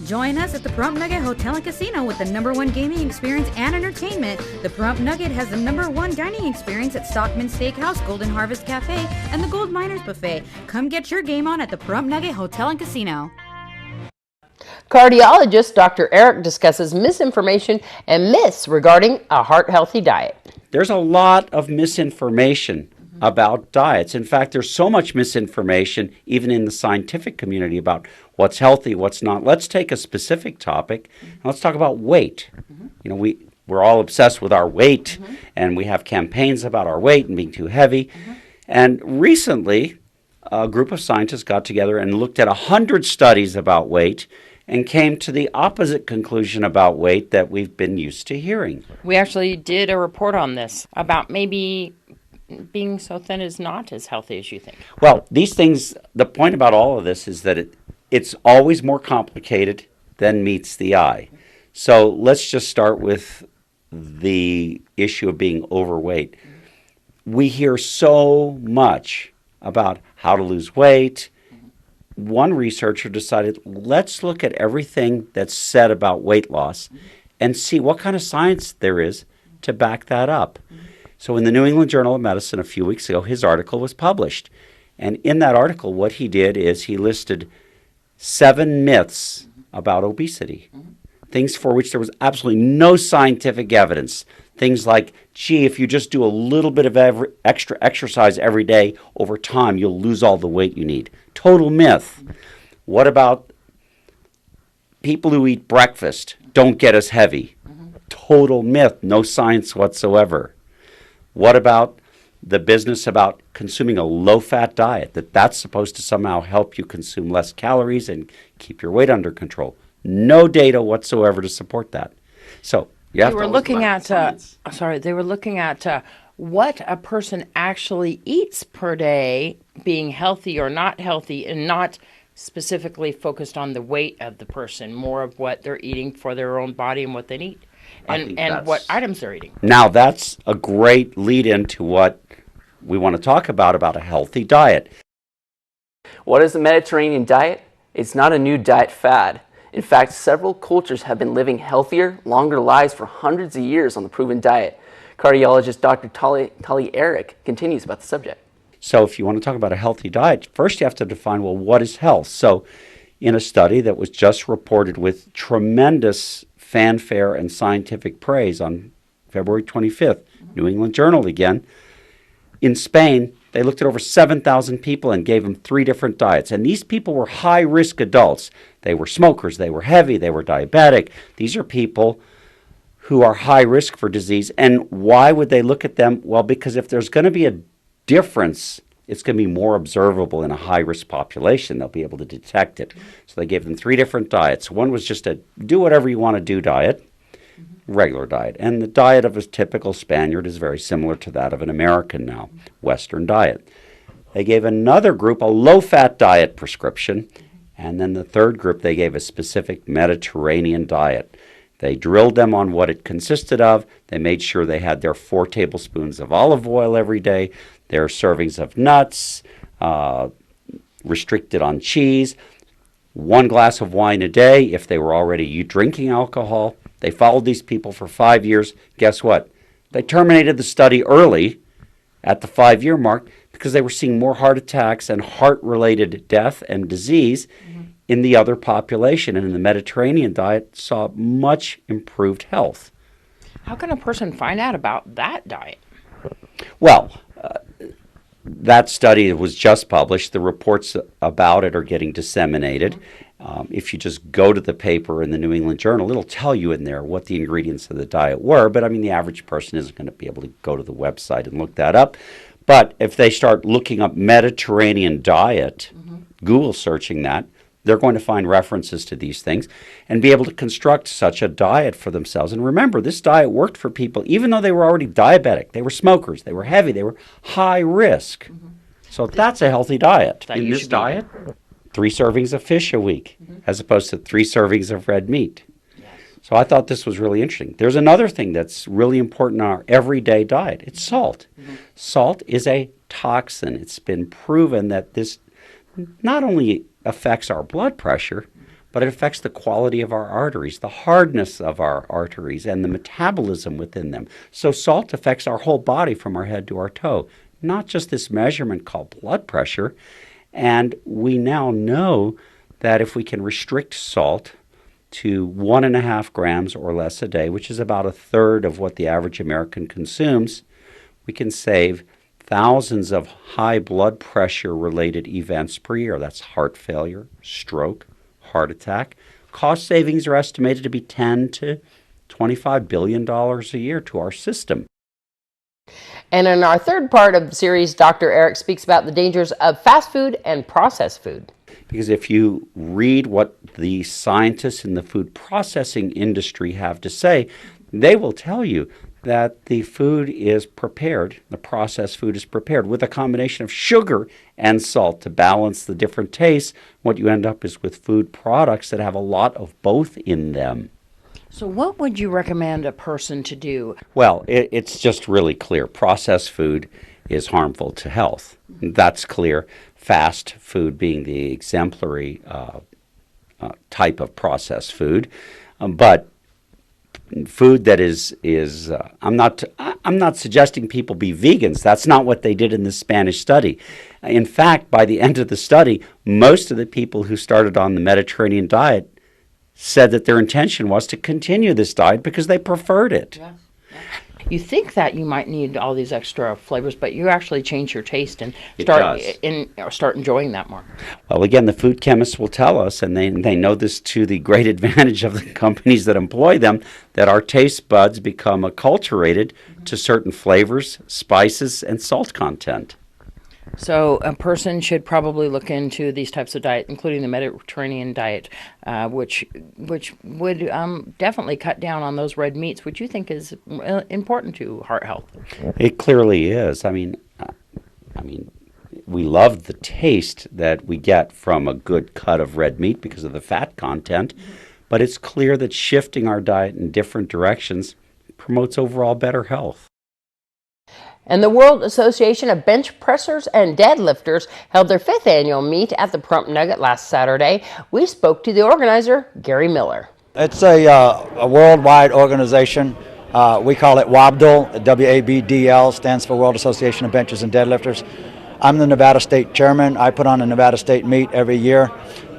Join us at the Pahrump Nugget Hotel and Casino with the #1 gaming experience and entertainment. The Pahrump Nugget has the #1 dining experience at Stockman Steakhouse, Golden Harvest Cafe, and the Gold Miners Buffet. Come get your game on at the Pahrump Nugget Hotel and Casino. Cardiologist Dr. Eric discusses misinformation and myths regarding a heart-healthy diet. There's a lot of misinformation about diets. In fact, there's so much misinformation even in the scientific community about what's healthy, what's not. Let's take a specific topic and let's talk about weight. You know, we're all obsessed with our weight and we have campaigns about our weight and being too heavy. And recently, a group of scientists got together and looked at 100 studies about weight and came to the opposite conclusion about weight that we've been used to hearing. We actually did a report on this about maybe being so thin is not as healthy as you think. Well, these things, the point about all of this is that it's always more complicated than meets the eye. So let's just start with the issue of being overweight. We hear so much about how to lose weight. One researcher decided, let's look at everything that's said about weight loss and see what kind of science there is to back that up. So in the New England Journal of Medicine a few weeks ago, his article was published. And in that article, what he did is he listed 7 myths about obesity, things for which there was absolutely no scientific evidence. Things like, gee, if you just do a little bit of extra exercise every day, over time you'll lose all the weight you need. Total myth. What about people who eat breakfast don't get as heavy? Total myth. No science whatsoever. What about the business about consuming a low-fat diet, that's supposed to somehow help you consume less calories and keep your weight under control? No data whatsoever to support that. So they were looking at what a person actually eats per day, being healthy or not healthy, and not specifically focused on the weight of the person, more of what they're eating for their own body and what they need. And what items they're eating. Now, that's a great lead into what we want to talk about a healthy diet. What is the Mediterranean diet? It's not a new diet fad. In fact, several cultures have been living healthier, longer lives for hundreds of years on the proven diet. Cardiologist Dr. Tali Eric continues about the subject. So if you want to talk about a healthy diet, first you have to define, well, what is health? So in a study that was just reported with tremendous fanfare and scientific praise on February 25th, New England Journal again, in Spain, they looked at over 7,000 people and gave them 3 different diets. And these people were high-risk adults. They were smokers, they were heavy, they were diabetic. These are people who are high risk for disease. And why would they look at them? Well, because if there's going to be a difference, it's going to be more observable in a high-risk population. They'll be able to detect it. So they gave them 3 different diets. One was just a do whatever you want to do diet, regular diet. And the diet of a typical Spaniard is very similar to that of an American now, Western diet. They gave another group a low-fat diet prescription. And then the third group, they gave a specific Mediterranean diet. They drilled them on what it consisted of. They made sure they had their 4 tablespoons of olive oil every day, their servings of nuts, restricted on cheese, 1 glass of wine a day if they were already drinking alcohol. They followed these people for 5 years. Guess what? They terminated the study early at the 5-year mark because they were seeing more heart attacks and heart-related death and disease in the other population. And in the Mediterranean diet, saw much improved health. How can a person find out about that diet? Well, that study was just published. The reports about it are getting disseminated. If you just go to the paper in the New England Journal, it'll tell you in there what the ingredients of the diet were. But I mean, the average person isn't going to be able to go to the website and look that up. But if they start looking up Mediterranean diet, Google searching that, they're going to find references to these things and be able to construct such a diet for themselves. And remember, this diet worked for people, even though they were already diabetic. They were smokers. They were heavy. They were high risk. So that's a healthy diet. In this diet, 3 servings of fish a week, as opposed to 3 servings of red meat. So I thought this was really interesting. There's another thing that's really important in our everyday diet. It's salt. Salt is a toxin. It's been proven that this not only affects our blood pressure, but it affects the quality of our arteries, the hardness of our arteries, and the metabolism within them. So salt affects our whole body from our head to our toe, not just this measurement called blood pressure. And we now know that if we can restrict salt to 1.5 grams or less a day, which is about a third of what the average American consumes, we can save thousands of high blood pressure related events per year. That's heart failure, stroke, heart attack. Cost savings are estimated to be $10 to $25 billion a year to our system. And in our third part of the series, Dr. Eric speaks about the dangers of fast food and processed food. Because if you read what the scientists in the food processing industry have to say, they will tell you that the food is prepared, the processed food is prepared with a combination of sugar and salt to balance the different tastes. What you end up is with food products that have a lot of both in them. So what would you recommend a person to do? Well, it's just really clear. Processed food is harmful to health. That's clear. Fast food being the exemplary type of processed food. But food that is I'm not suggesting people be vegans. That's not what they did in the Spanish study. In fact, by the end of the study, most of the people who started on the Mediterranean diet said that their intention was to continue this diet because they preferred it. Yeah. You think that you might need all these extra flavors, but you actually change your taste and start enjoying that more. Well, again, the food chemists will tell us, and they know this to the great advantage of the companies that employ them, that our taste buds become acculturated to certain flavors, spices, and salt content. So a person should probably look into these types of diet, including the Mediterranean diet, which would definitely cut down on those red meats, which you think is important to heart health. It clearly is. I mean, we love the taste that we get from a good cut of red meat because of the fat content, but it's clear that shifting our diet in different directions promotes overall better health. And the World Association of Bench Pressers and Deadlifters held their 5th annual meet at the Pahrump Nugget last Saturday. We spoke to the organizer, Gary Miller. It's a worldwide organization. We call it WABDL. WABDL stands for World Association of Benchers and Deadlifters. I'm the Nevada State Chairman. I put on a Nevada State meet every year.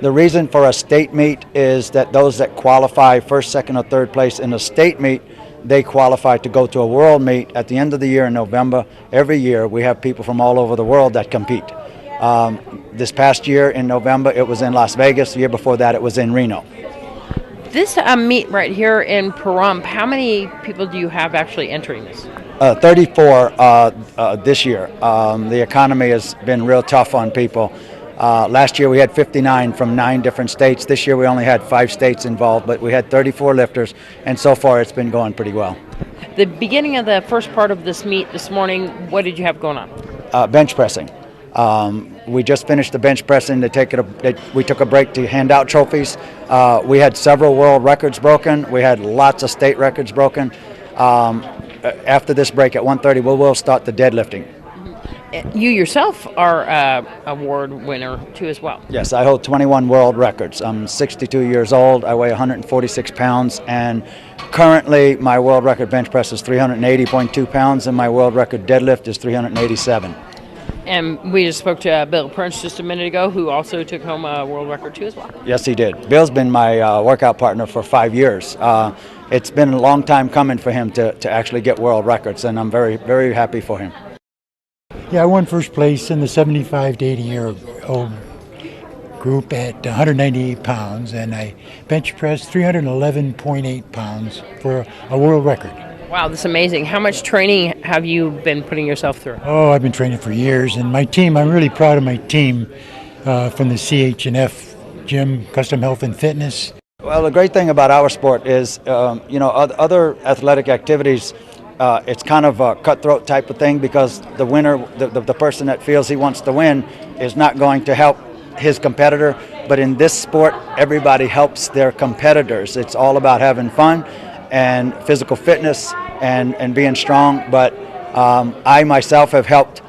The reason for a state meet is that those that qualify first, second, or third place in a state meet, they qualify to go to a world meet at the end of the year in November. Every year we have people from all over the world that compete. This past year in November it was in Las Vegas. The year before that it was in Reno. This meet right here in Pahrump, how many people do you have actually entering this? 34 this year. The economy has been real tough on people. Last year we had 59 from 9 different states. This year we only had 5 states involved, but we had 34 lifters, and so far it's been going pretty well. The beginning of the first part of this meet this morning, what did you have going on? Bench pressing. We just finished the bench pressing. We took a break to hand out trophies. We had several world records broken. We had lots of state records broken. After this break at 1:30, we'll start the deadlifting. You yourself are an award winner too as well. Yes, I hold 21 world records. I'm 62 years old. I weigh 146 pounds, and currently my world record bench press is 380.2 pounds, and my world record deadlift is 387. And we just spoke to Bill Prince just a minute ago, who also took home a world record too as well. Yes, he did. Bill's been my workout partner for 5 years. It's been a long time coming for him to actually get world records, and I'm very, very happy for him. Yeah, I won first place in the 75 to 80-year-old group at 198 pounds, and I bench pressed 311.8 pounds for a world record. Wow, that's amazing. How much training have you been putting yourself through? Oh, I've been training for years, and my team, I'm really proud of my team from the CH&F Gym, Custom Health and Fitness. Well, the great thing about our sport is, other athletic activities, it's kind of a cutthroat type of thing because the winner, the person that feels he wants to win, is not going to help his competitor. But in this sport, everybody helps their competitors. It's all about having fun and physical fitness and being strong. But I myself have helped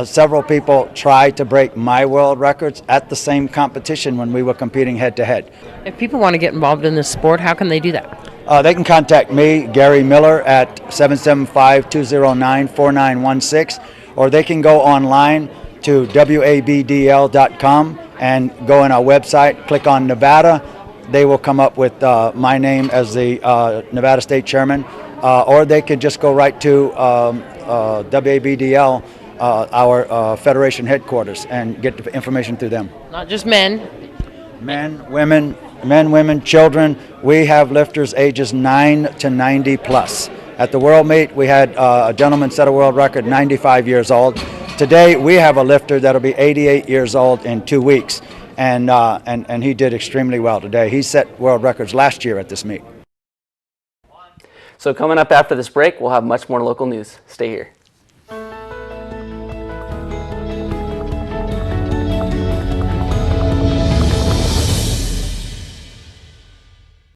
Several people tried to break my world records at the same competition when we were competing head to head. If people want to get involved in this sport, how can they do that? They can contact me, Gary Miller, at 775-209-4916, or they can go online to wabdl.com and go on our website, click on Nevada. They will come up with my name as the Nevada State Chairman, or they could just go right to WABDL, our federation headquarters, and get the information through them. Not just men. Men, women, children. We have lifters ages 9 to 90 plus. At the World Meet, we had a gentleman set a world record, 95 years old. Today, we have a lifter that'll be 88 years old in 2 weeks, and he did extremely well today. He set world records last year at this meet. So coming up after this break, we'll have much more local news. Stay here.